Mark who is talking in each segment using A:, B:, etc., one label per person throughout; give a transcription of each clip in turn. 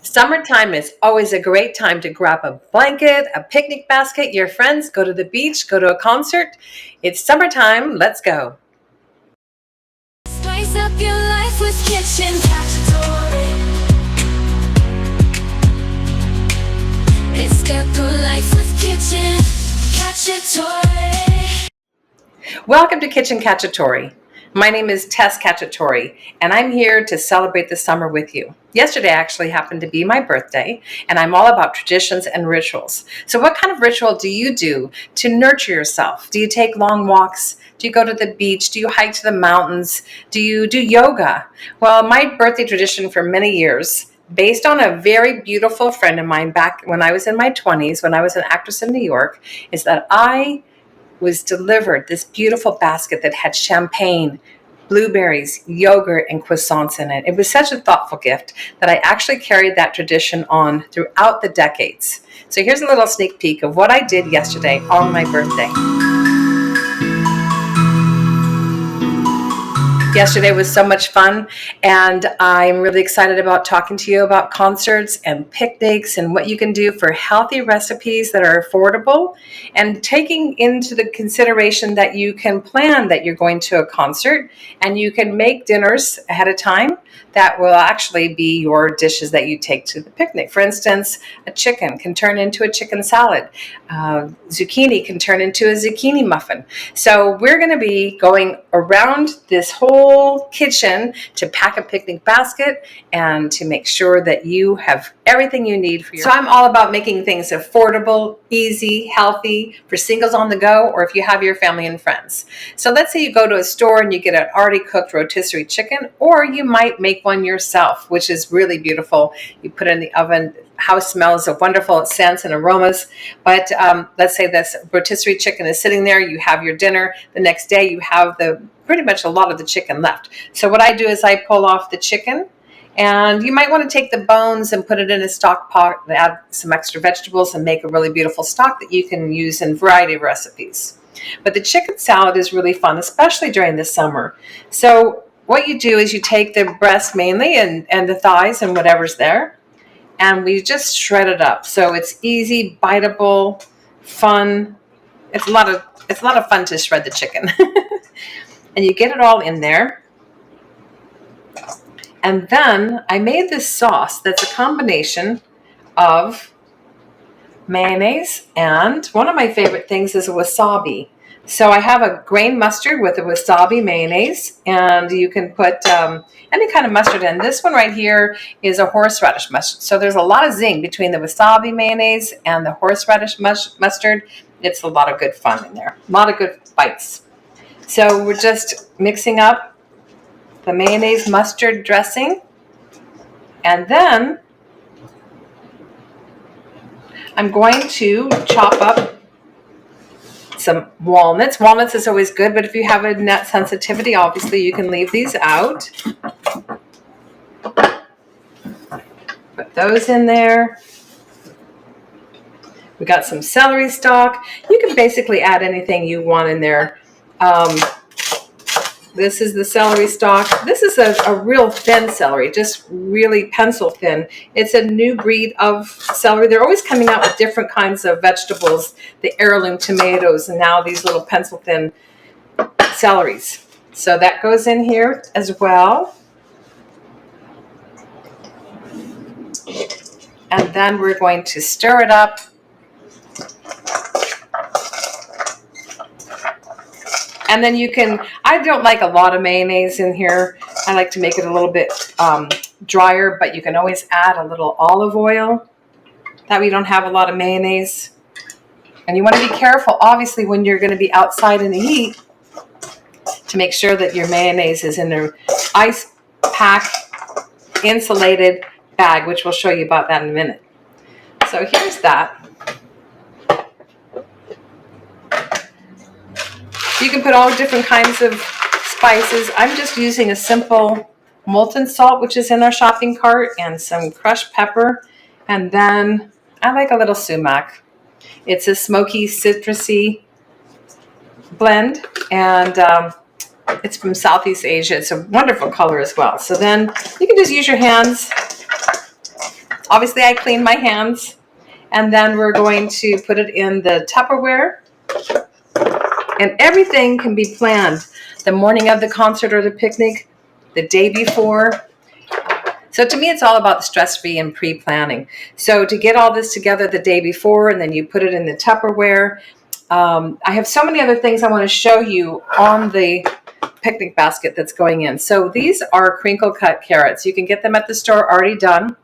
A: Summertime is always a great time to grab a blanket, a picnic basket, your friends, go to the beach, go to a concert. It's summertime. Let's go.
B: Spice up your life with Kitchen Cacciatore. It's got good life with Kitchen Cacciatore.
A: Welcome to Kitchen Cacciatore. My name is Tess Cacciatore, and I'm here to celebrate the summer with you. Yesterday actually happened to be my birthday, and I'm all about traditions and rituals. So what kind of ritual do you do to nurture yourself? Do you take long walks? Do you go to the beach? Do you hike to the mountains? Do you do yoga? Well, my birthday tradition for many years, based on a very beautiful friend of mine back when I was in my 20s, when I was an actress in New York, is that I was delivered this beautiful basket that had champagne, blueberries, yogurt, and croissants in it. It was such a thoughtful gift that I actually carried that tradition on throughout the decades. So here's a little sneak peek of what I did yesterday on my birthday. Yesterday was so much fun, and I'm really excited about talking to you about concerts and picnics and what you can do for healthy recipes that are affordable, and taking into the consideration that you can plan that you're going to a concert and you can make dinners ahead of time that will actually be your dishes that you take to the picnic. For instance, a chicken can turn into a chicken salad. Zucchini can turn into a zucchini muffin. So we're going to be going around this whole kitchen to pack a picnic basket and to make sure that you have everything you need for your. So I'm all about making things affordable, easy, healthy for singles on the go, or if you have your family and friends. So let's say you go to a store and you get an already cooked rotisserie chicken, or you might make one yourself, which is really beautiful. You put it in the oven. House smells of wonderful scents and aromas. But let's say this rotisserie chicken is sitting there. You have your dinner. The next day you have pretty much a lot of the chicken left. So what I do is I pull off the chicken, and you might want to take the bones and put it in a stock pot and add some extra vegetables and make a really beautiful stock that you can use in a variety of recipes. But the chicken salad is really fun, especially during the summer. So what you do is you take the breast mainly and the thighs and whatever's there, and we just shred it up. So it's easy, biteable, fun. It's a lot of fun to shred the chicken. And you get it all in there. And then I made this sauce that's a combination of mayonnaise, and one of my favorite things is a wasabi. So I have a grain mustard with a wasabi mayonnaise, and you can put any kind of mustard in. This one right here is a horseradish mustard. So there's a lot of zing between the wasabi mayonnaise and the horseradish mustard. It's a lot of good fun in there, a lot of good bites. So we're just mixing up the mayonnaise mustard dressing, and then I'm going to chop up some walnuts. Walnuts is always good, but if you have a nut sensitivity, obviously you can leave these out. Put those in there. We got some celery stalk. You can basically add anything you want in there. This is the celery stalk. This is a real thin celery, just really pencil thin. It's a new breed of celery. They're always coming out with different kinds of vegetables, the heirloom tomatoes, and now these little pencil thin celeries. So that goes in here as well. And then we're going to stir it up. And then you can, I don't like a lot of mayonnaise in here. I like to make it a little bit drier, but you can always add a little olive oil. That way you don't have a lot of mayonnaise. And you want to be careful, obviously, when you're going to be outside in the heat, to make sure that your mayonnaise is in an ice pack insulated bag, which we'll show you about that in a minute. So here's that. You can put all different kinds of spices. I'm just using a simple molten salt, which is in our shopping cart, and some crushed pepper. And then I like a little sumac. It's a smoky, citrusy blend, and it's from Southeast Asia. It's a wonderful color as well. So then you can just use your hands Obviously, I cleaned my hands. And then we're going to put it in the Tupperware. And everything can be planned the morning of the concert or the picnic, the day before. So to me, it's all about stress-free and pre-planning. So to get all this together the day before, and then you put it in the Tupperware. I have so many other things I want to show you on the picnic basket that's going in. So these are crinkle cut carrots. You can get them at the store already done.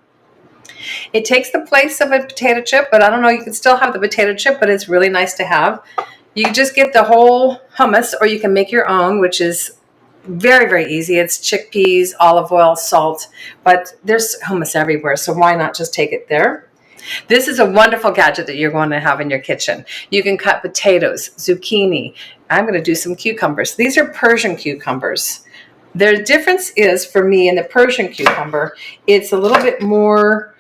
A: It takes the place of a potato chip, but I don't know, you can still have the potato chip, but it's really nice to have. You just get the whole hummus, or you can make your own, which is very, very easy. It's chickpeas, olive oil, salt, but there's hummus everywhere, so why not just take it there? This is a wonderful gadget that you're going to have in your kitchen. You can cut potatoes, zucchini. I'm going to do some cucumbers. These are Persian cucumbers. The difference is, for me, in the Persian cucumber, it's a little bit more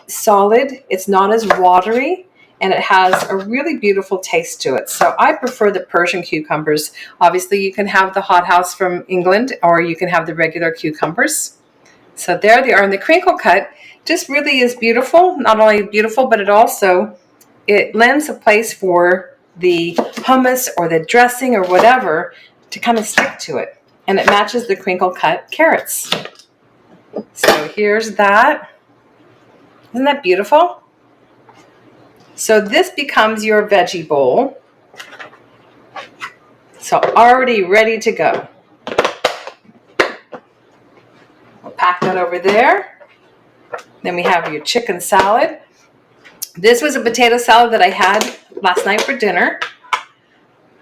A: solid. It's not as watery, and it has a really beautiful taste to it. So I prefer the Persian cucumbers. Obviously, you can have the hothouse from England, or you can have the regular cucumbers. So there they are. And the crinkle cut just really is beautiful. Not only beautiful, but it lends a place for the hummus or the dressing or whatever to kind of stick to it. And it matches the crinkle cut carrots. So here's that. Isn't that beautiful? So this becomes your veggie bowl. So already ready to go. We'll pack that over there. Then we have your chicken salad. This was a potato salad that I had last night for dinner.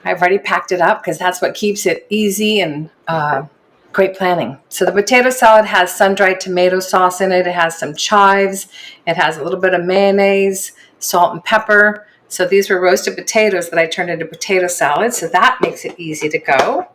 A: I've already packed it up because that's what keeps it easy and great planning. So the potato salad has sun-dried tomato sauce in it. It has some chives. It has a little bit of mayonnaise, salt and pepper. So these were roasted potatoes that I turned into potato salad. So that makes it easy to go.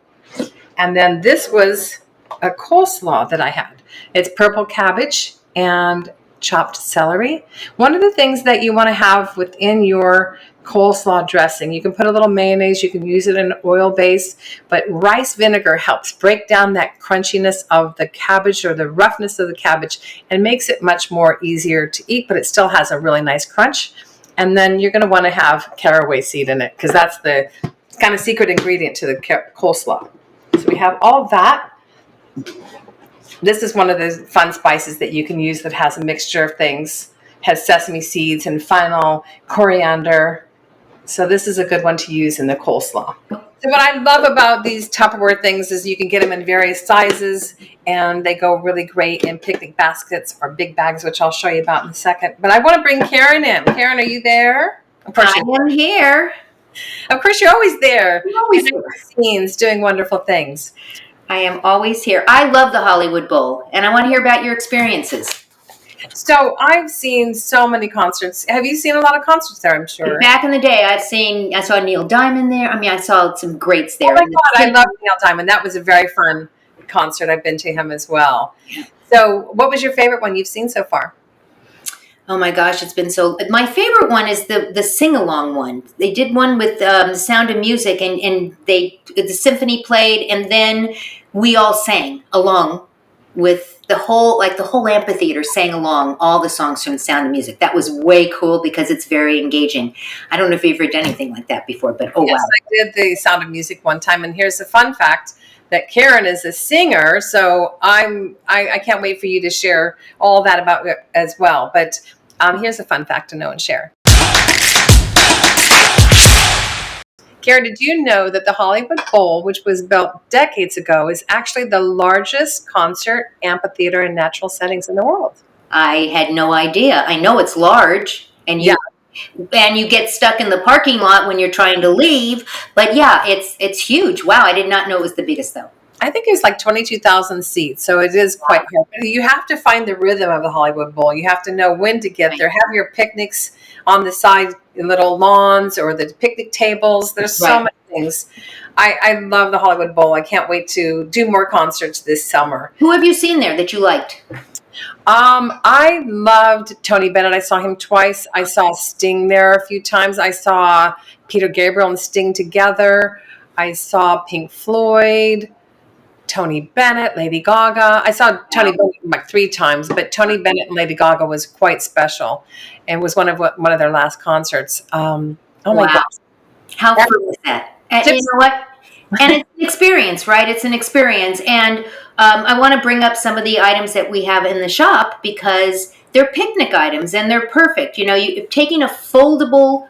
A: And then this was a coleslaw that I had. It's purple cabbage and chopped celery. One of the things that you want to have within your coleslaw dressing, you can put a little mayonnaise, you can use it in an oil base, but rice vinegar helps break down that crunchiness of the cabbage or the roughness of the cabbage and makes it much more easier to eat, but it still has a really nice crunch. And then you're going to want to have caraway seed in it because that's the kind of secret ingredient to the coleslaw. So we have all that. This is one of the fun spices that you can use that has a mixture of things. It has sesame seeds and fennel, coriander. So this is a good one to use in the coleslaw. So what I love about these Tupperware things is you can get them in various sizes, and they go really great in picnic baskets or big bags, which I'll show you about in a second. But I want to bring Karen in. Karen, are you there? Of course,
C: I am here.
A: Of course, you're always there.
C: I'm always
A: behind the scenes doing wonderful things.
C: I am always here. I love the Hollywood Bowl, and I want to hear about your experiences.
A: So I've seen so many concerts. Have you seen a lot of concerts there? I'm sure.
C: Back in the day, I saw Neil Diamond there. I mean, I saw some greats there.
A: Oh my God, I love Neil Diamond. That was a very fun concert. I've been to him as well. So what was your favorite one you've seen so far?
C: Oh my gosh, it's been so. My favorite one is the sing along one. They did one with the Sound of Music, and the symphony played, and then we all sang along with the whole amphitheater sang along all the songs from Sound of Music. That was way cool because it's very engaging. I don't know if you've ever done anything like that before, but
A: Yes, wow. I did the Sound of Music one time, and here's a fun fact that Karen is a singer, so I can't wait for you to share all that about it as well. But here's a fun fact to know and share. Karen, did you know that the Hollywood Bowl, which was built decades ago, is actually the largest concert amphitheater in natural settings in the world?
C: I had no idea. I know it's large, and you get stuck in the parking lot when you're trying to leave. But yeah, it's huge. Wow, I did not know it was the biggest though.
A: I think it was like 22,000 seats, so it is quite hard. You have to find the rhythm of the Hollywood Bowl. You have to know when to get there. Have your picnics on the side, little lawns or the picnic tables. There's so many things. I love the Hollywood Bowl. I can't wait to do more concerts this summer.
C: Who have you seen there that you liked?
A: I loved Tony Bennett. I saw him twice. I saw Sting there a few times. I saw Peter Gabriel and Sting together. I saw Pink Floyd. Tony Bennett, Lady Gaga. I saw Tony Bennett like 3 times, but Tony Bennett and Lady Gaga was quite special. It was one of their last concerts. Oh my
C: Wow.
A: gosh.
C: How fun is that? And you know what? And it's an experience, right? It's an experience. And I want to bring up some of the items that we have in the shop because they're picnic items and they're perfect. You know, taking a foldable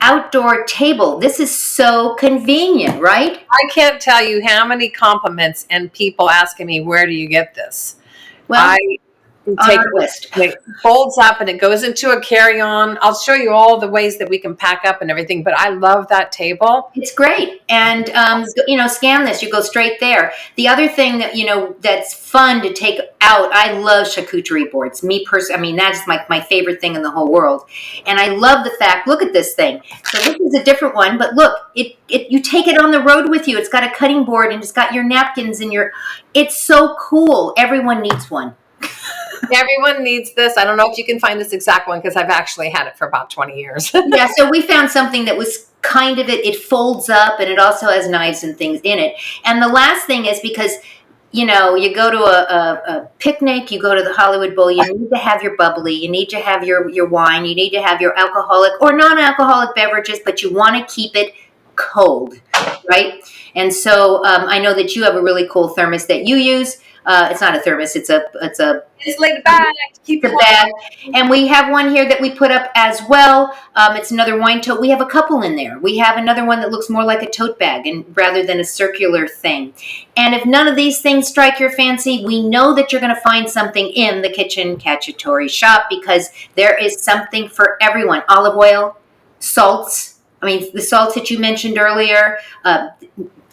C: outdoor table. This is so convenient, right?
A: I can't tell you how many compliments and people asking me, where do you get this?
C: Well,
A: I
C: on
A: take
C: our list.
A: it folds up and it goes into a carry-on. I'll show you all the ways that we can pack up and everything, but I love that table.
C: It's great. And, scan this, you go straight there. The other thing that, that's fun to take out, I love charcuterie boards. Me personally, I mean, that's my favorite thing in the whole world. And I love the fact, look at this thing. So this is a different one, but look, you take it on the road with you. It's got a cutting board and it's got your napkins and it's so cool. Everyone needs one.
A: Everyone needs this. I don't know if you can find this exact one because I've actually had it for about 20 years.
C: Yeah, so we found something that was kind of it folds up and it also has knives and things in it. And the last thing is because, you go to a picnic, you go to the Hollywood Bowl, you need to have your bubbly, you need to have your wine, you need to have your alcoholic or non-alcoholic beverages, but you want to keep it cold, right? And so I know that you have a really cool thermos that you use. It's not a thermos. It's a
A: insulated bag. Keep
C: the bag. And we have one here that we put up as well. It's another wine tote. We have a couple in there. We have another one that looks more like a tote bag and rather than a circular thing. And if none of these things strike your fancy, we know that you're going to find something in the Kitchen Cacciatore shop because there is something for everyone. Olive oil, salts. I mean, the salts that you mentioned earlier.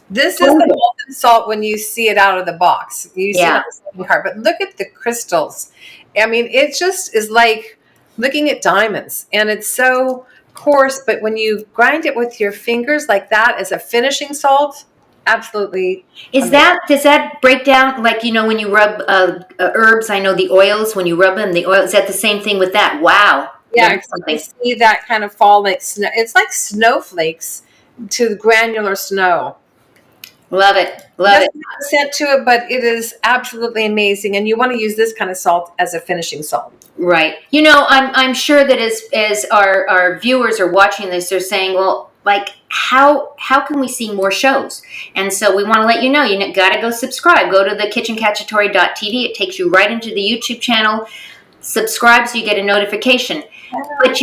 A: This is the molten salt when you see it out of the box. You see it on the second card, but look at the crystals. I mean, it just is like looking at diamonds, and it's so coarse. But when you grind it with your fingers like that as a finishing salt, absolutely.
C: Does that break down like when you rub herbs? I know the oils when you rub them. The oil is that the same thing with that? Wow.
A: Yeah, you see that kind of fall like snow. It's like snowflakes to the granular snow.
C: Love it. Love it.
A: Scent to it, but it is absolutely amazing. And you want to use this kind of salt as a finishing salt.
C: Right. I'm sure that as our viewers are watching this, they're saying, well, like how can we see more shows? And so we want to let you know, got to go subscribe. Go to the kitchencacciatore.tv. It takes you right into the YouTube channel. Subscribe so you get a notification. But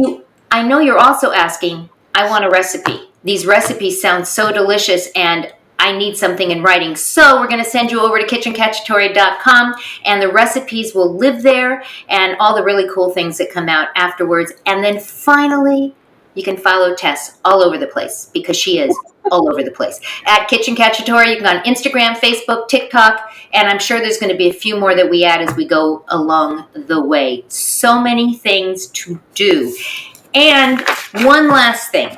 C: I know you're also asking, I want a recipe. These recipes sound so delicious and I need something in writing. So we're going to send you over to kitchencacciatore.com and the recipes will live there and all the really cool things that come out afterwards. And then finally, you can follow Tess all over the place because she is all over the place. At Kitchen Cacciatore, you can go on Instagram, Facebook, TikTok, and I'm sure there's going to be a few more that we add as we go along the way. So many things to do. And one last thing.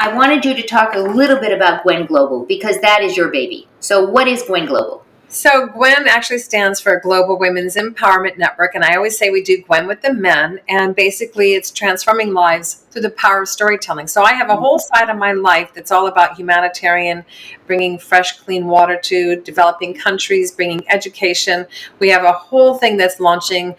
C: I wanted you to talk a little bit about Gwen Global because that is your baby. So what is Gwen Global?
A: So Gwen actually stands for Global Women's Empowerment Network, and I always say we do Gwen with the men, and basically it's transforming lives through the power of storytelling. So I have a whole side of my life that's all about humanitarian, bringing fresh, clean water to developing countries, bringing education. We have a whole thing that's launching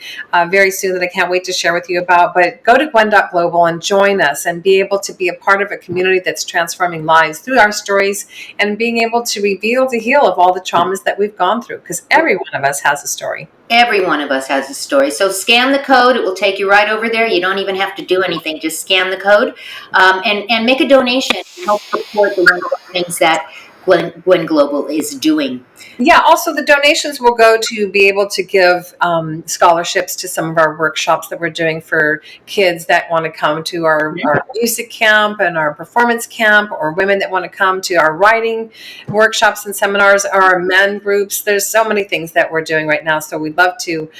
A: very soon that I can't wait to share with you about, but go to gwen.global and join us and be able to be a part of a community that's transforming lives through our stories and being able to reveal the heal of all the traumas that we've gone through, because every one of us has a story.
C: Every one of us has a story. So scan the code. It will take you right over there. You don't even have to do anything. Just scan the code and make a donation and help support the wonderful things that Gwen Global is doing.
A: Yeah, also the donations will go to be able to give scholarships to some of our workshops that we're doing for kids that want to come to our music camp and our performance camp, or women that want to come to our writing workshops and seminars, or our men groups. There's so many things that we're doing right now, so we'd love to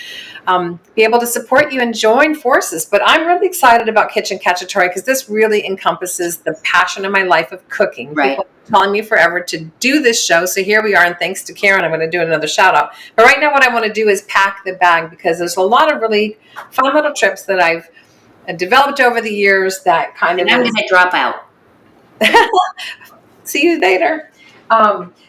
A: be able to support you and join forces. But I'm really excited about Kitchen Cacciatore because this really encompasses the passion in my life of cooking.
C: Right.
A: People telling me forever to do this show, so here we are, and thanks to Karen, I'm going to do another shout out. But right now what I want to do is pack the bag, because there's a lot of really fun little trips that I've developed over the years that kind of...
C: And I'm going to drop out.
A: See you later.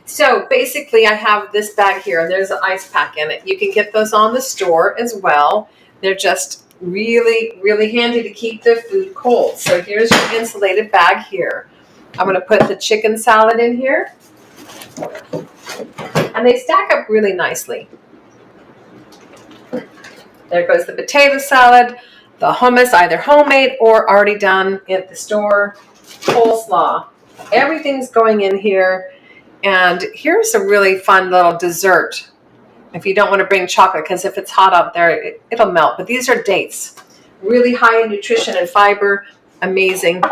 A: So basically I have this bag here and there's an ice pack in it. You can get those on the store as well. They're just really, really handy to keep the food cold. So here's your insulated bag here. I'm going to put the chicken salad in here. And they stack up really nicely. There goes the potato salad, the hummus, either homemade or already done at the store, coleslaw. Everything's going in here. And here's a really fun little dessert. If you don't want to bring chocolate, because if it's hot out there, it'll melt. But these are dates. Really high in nutrition and fiber. Amazing.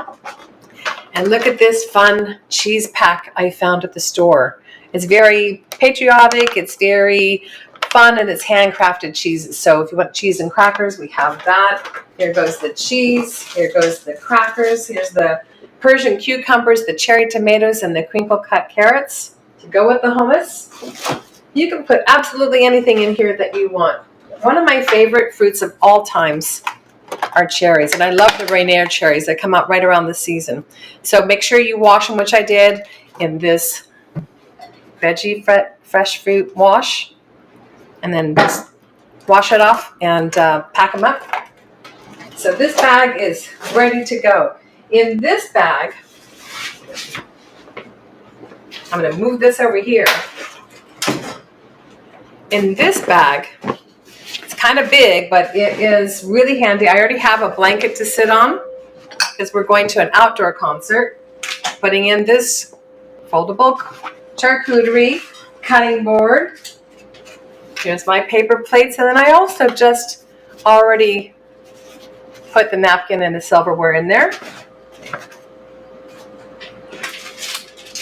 A: And look at this fun cheese pack I found at the store. It's very patriotic. It's very fun, and it's handcrafted cheeses. So if you want cheese and crackers, we have that. Here goes the cheese. Here goes the crackers. Here's the Persian cucumbers, the cherry tomatoes, and the crinkle cut carrots to go with the hummus. You can put absolutely anything in here that you want. One of my favorite fruits of all times are cherries, and I love the Rainier cherries that come out right around the season. So make sure you wash them, which I did in this veggie fresh fruit wash, and then just wash it off and pack them up. So this bag is ready to go. In this bag, I'm going to move this over here. In this bag, it's kind of big, but it is really handy. I already have a blanket to sit on because we're going to an outdoor concert. Putting in this foldable charcuterie cutting board. Here's my paper plates, and then I also just already put the napkin and the silverware in there.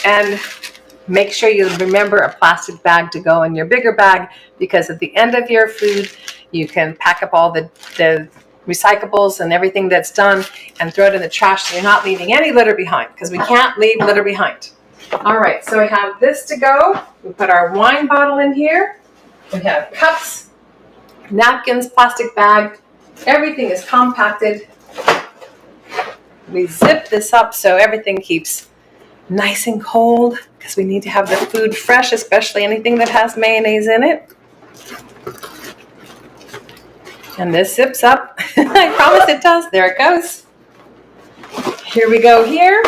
A: And make sure you remember a plastic bag to go in your bigger bag, because at the end of your food, you can pack up all the recyclables and everything that's done and throw it in the trash, so you're not leaving any litter behind, because we can't leave litter behind. All right, so we have this to go. We put our wine bottle in here. We have cups, napkins, plastic bag. Everything is compacted. We zip this up so everything keeps nice and cold, because we need to have the food fresh, especially anything that has mayonnaise in it. And this zips up. I promise it does. There it goes. Here we go here.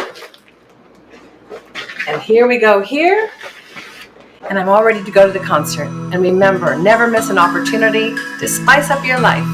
A: And here we go here. And I'm all ready to go to the concert. And remember, never miss an opportunity to spice up your life.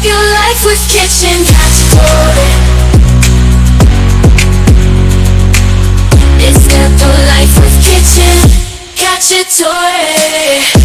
B: Your life with kitchen Cacciatore. It's simple life with kitchen Cacciatore.